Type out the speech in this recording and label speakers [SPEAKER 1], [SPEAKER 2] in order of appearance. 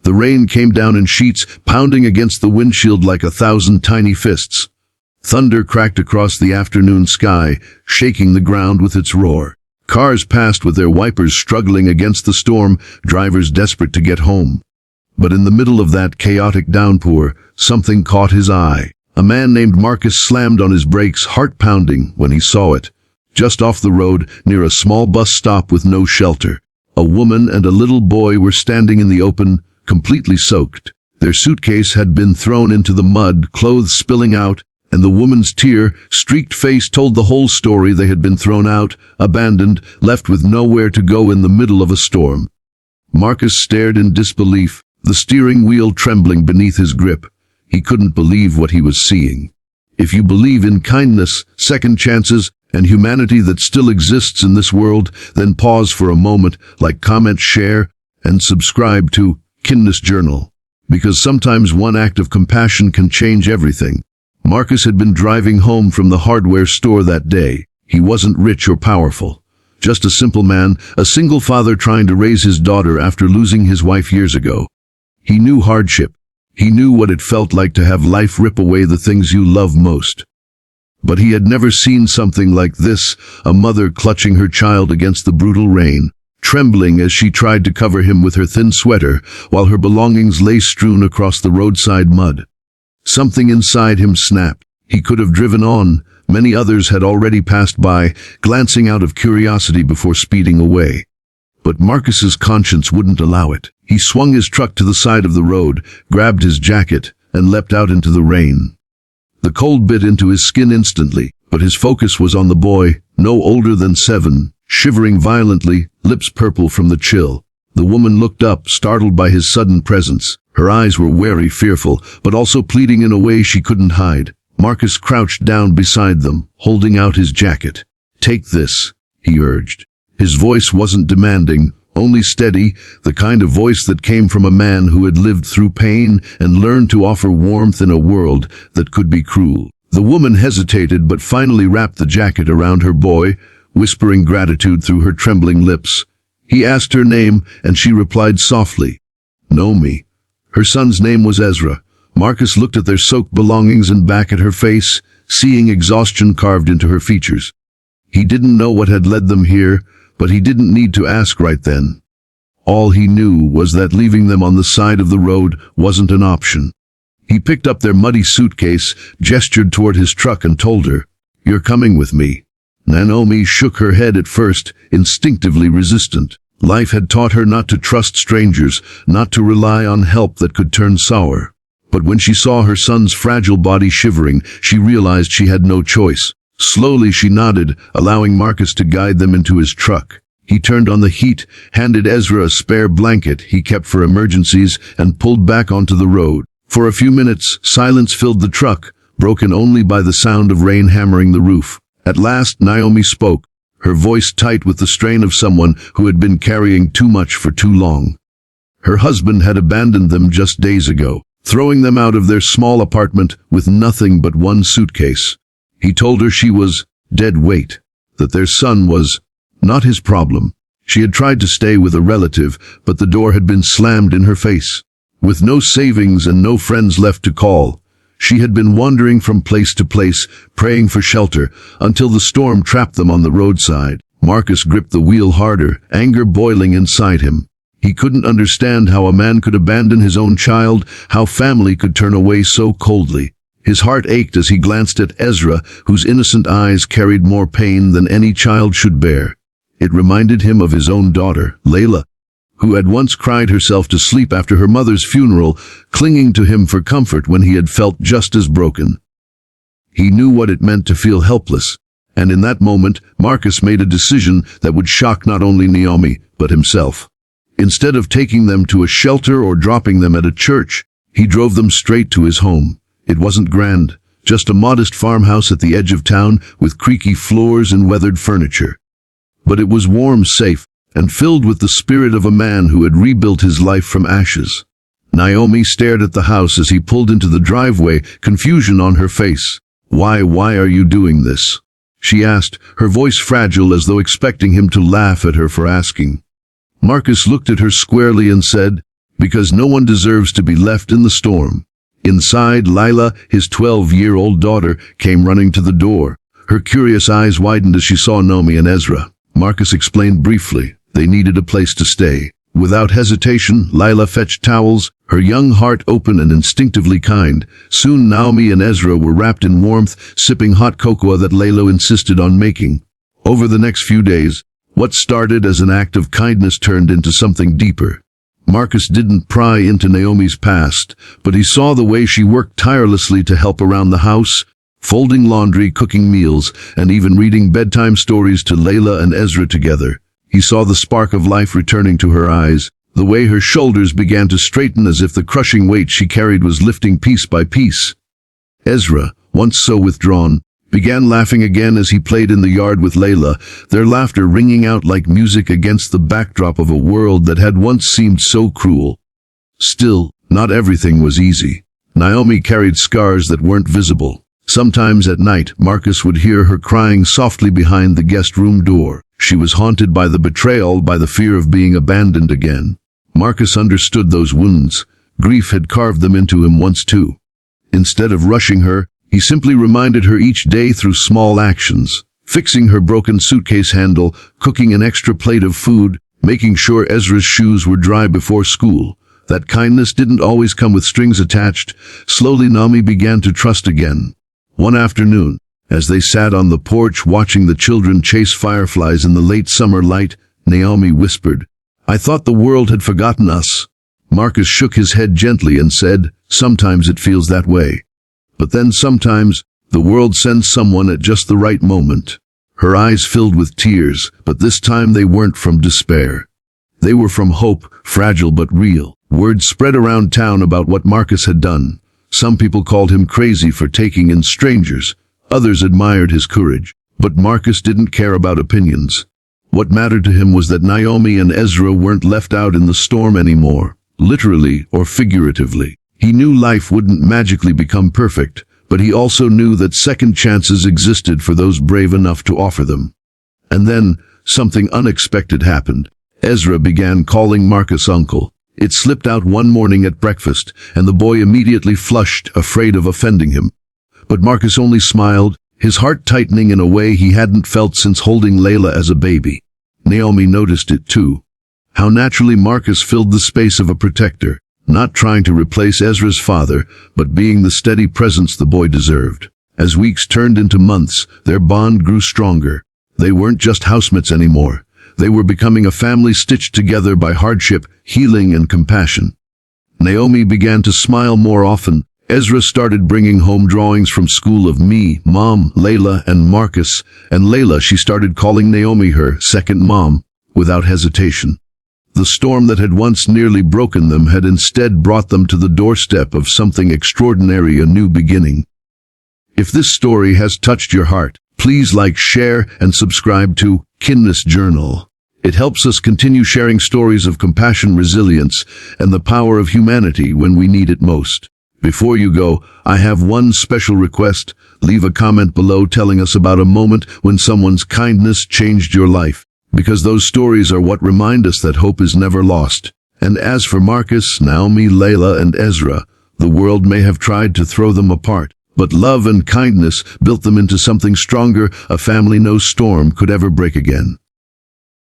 [SPEAKER 1] The rain came down in sheets, pounding against the windshield like 1,000 tiny fists. Thunder cracked across the afternoon sky, shaking the ground with its roar. Cars passed with their wipers struggling against the storm, drivers desperate to get home. But in the middle of that chaotic downpour, something caught his eye. A man named Marcus slammed on his brakes, heart pounding, when he saw it. Just off the road, near a small bus stop with no shelter, a woman and a little boy were standing in the open, completely soaked. Their suitcase had been thrown into the mud, clothes spilling out, and the woman's tear-streaked face told the whole story. They had been thrown out, abandoned, left with nowhere to go in the middle of a storm. Marcus stared in disbelief, the steering wheel trembling beneath his grip. He couldn't believe what he was seeing. If you believe in kindness, second chances, and humanity that still exists in this world, then pause for a moment, like, comment, share, and subscribe to Kindness Journal. Because sometimes one act of compassion can change everything. Marcus had been driving home from the hardware store that day. He wasn't rich or powerful. Just a simple man, a single father trying to raise his daughter after losing his wife years ago. He knew hardship. He knew what it felt like to have life rip away the things you love most. But he had never seen something like this, a mother clutching her child against the brutal rain, trembling as she tried to cover him with her thin sweater, while her belongings lay strewn across the roadside mud. Something inside him snapped. He could have driven on. Many others had already passed by, glancing out of curiosity before speeding away. But Marcus's conscience wouldn't allow it. He swung his truck to the side of the road, grabbed his jacket, and leapt out into the rain. The cold bit into his skin instantly, but his focus was on the boy, no older than 7, shivering violently, lips purple from the chill. The woman looked up, startled by his sudden presence. Her eyes were wary, fearful, but also pleading in a way she couldn't hide. Marcus crouched down beside them, holding out his jacket. "Take this," he urged. His voice wasn't demanding, only steady, the kind of voice that came from a man who had lived through pain and learned to offer warmth in a world that could be cruel. The woman hesitated but finally wrapped the jacket around her boy, whispering gratitude through her trembling lips. He asked her name, and she replied softly, "Naomi." Her son's name was Ezra. Marcus looked at their soaked belongings and back at her face, seeing exhaustion carved into her features. He didn't know what had led them here, but he didn't need to ask right then. All he knew was that leaving them on the side of the road wasn't an option. He picked up their muddy suitcase, gestured toward his truck, and told her, "You're coming with me." Naomi shook her head at first, instinctively resistant. Life had taught her not to trust strangers, not to rely on help that could turn sour. But when she saw her son's fragile body shivering, she realized she had no choice. Slowly she nodded, allowing Marcus to guide them into his truck. He turned on the heat, handed Ezra a spare blanket he kept for emergencies, and pulled back onto the road. For a few minutes, silence filled the truck, broken only by the sound of rain hammering the roof. At last, Naomi spoke, her voice tight with the strain of someone who had been carrying too much for too long. Her husband had abandoned them just days ago, throwing them out of their small apartment with nothing but one suitcase. He told her she was dead weight, that their son was not his problem. She had tried to stay with a relative, but the door had been slammed in her face. With no savings and no friends left to call, she had been wandering from place to place, praying for shelter, until the storm trapped them on the roadside. Marcus gripped the wheel harder, anger boiling inside him. He couldn't understand how a man could abandon his own child, how family could turn away so coldly. His heart ached as he glanced at Ezra, whose innocent eyes carried more pain than any child should bear. It reminded him of his own daughter, Layla, who had once cried herself to sleep after her mother's funeral, clinging to him for comfort when he had felt just as broken. He knew what it meant to feel helpless, and in that moment, Marcus made a decision that would shock not only Naomi, but himself. Instead of taking them to a shelter or dropping them at a church, he drove them straight to his home. It wasn't grand, just a modest farmhouse at the edge of town with creaky floors and weathered furniture. But it was warm, safe, and filled with the spirit of a man who had rebuilt his life from ashes. Naomi stared at the house as he pulled into the driveway, confusion on her face. Why are you doing this?" she asked, her voice fragile as though expecting him to laugh at her for asking. Marcus looked at her squarely and said, because no one deserves to be left in the storm. Inside, Lila, his 12-year-old daughter, came running to the door. Her curious eyes widened as she saw Naomi and Ezra. Marcus explained briefly. They needed a place to stay. Without hesitation, Lila fetched towels, her young heart open and instinctively kind. Soon Naomi and Ezra were wrapped in warmth, sipping hot cocoa that Lila insisted on making. Over the next few days, what started as an act of kindness turned into something deeper. Marcus didn't pry into Naomi's past, but he saw the way she worked tirelessly to help around the house, folding laundry, cooking meals, and even reading bedtime stories to Layla and Ezra together. He saw the spark of life returning to her eyes, the way her shoulders began to straighten as if the crushing weight she carried was lifting piece by piece. Ezra, once so withdrawn, began laughing again as he played in the yard with Layla, their laughter ringing out like music against the backdrop of a world that had once seemed so cruel. Still, not everything was easy. Naomi carried scars that weren't visible. Sometimes at night, Marcus would hear her crying softly behind the guest room door. She was haunted by the betrayal, by the fear of being abandoned again. Marcus understood those wounds. Grief had carved them into him once too. Instead of rushing her, he simply reminded her each day through small actions, fixing her broken suitcase handle, cooking an extra plate of food, making sure Ezra's shoes were dry before school. That kindness didn't always come with strings attached. Slowly Naomi began to trust again. One afternoon, as they sat on the porch watching the children chase fireflies in the late summer light, Naomi whispered, "I thought the world had forgotten us." Marcus shook his head gently and said, "Sometimes it feels that way. But then sometimes, the world sends someone at just the right moment." Her eyes filled with tears, but this time they weren't from despair. They were from hope, fragile but real. Word spread around town about what Marcus had done. Some people called him crazy for taking in strangers. Others admired his courage. But Marcus didn't care about opinions. What mattered to him was that Naomi and Ezra weren't left out in the storm anymore, literally or figuratively. He knew life wouldn't magically become perfect, but he also knew that second chances existed for those brave enough to offer them. And then, something unexpected happened. Ezra began calling Marcus uncle. It slipped out one morning at breakfast, and the boy immediately flushed, afraid of offending him. But Marcus only smiled, his heart tightening in a way he hadn't felt since holding Layla as a baby. Naomi noticed it too. How naturally Marcus filled the space of a protector, not trying to replace Ezra's father, but being the steady presence the boy deserved. As weeks turned into months, their bond grew stronger. They weren't just housemates anymore. They were becoming a family stitched together by hardship, healing, and compassion. Naomi began to smile more often. Ezra started bringing home drawings from school of me, Mom, Layla, and Marcus, and Layla she started calling Naomi her second mom, without hesitation. The storm that had once nearly broken them had instead brought them to the doorstep of something extraordinary, a new beginning. If this story has touched your heart, please like, share, and subscribe to Kindness Journal. It helps us continue sharing stories of compassion, resilience, and the power of humanity when we need it most. Before you go, I have one special request. Leave a comment below telling us about a moment when someone's kindness changed your life, because those stories are what remind us that hope is never lost. And as for Marcus, Naomi, Layla, and Ezra, the world may have tried to throw them apart, but love and kindness built them into something stronger, a family no storm could ever break again.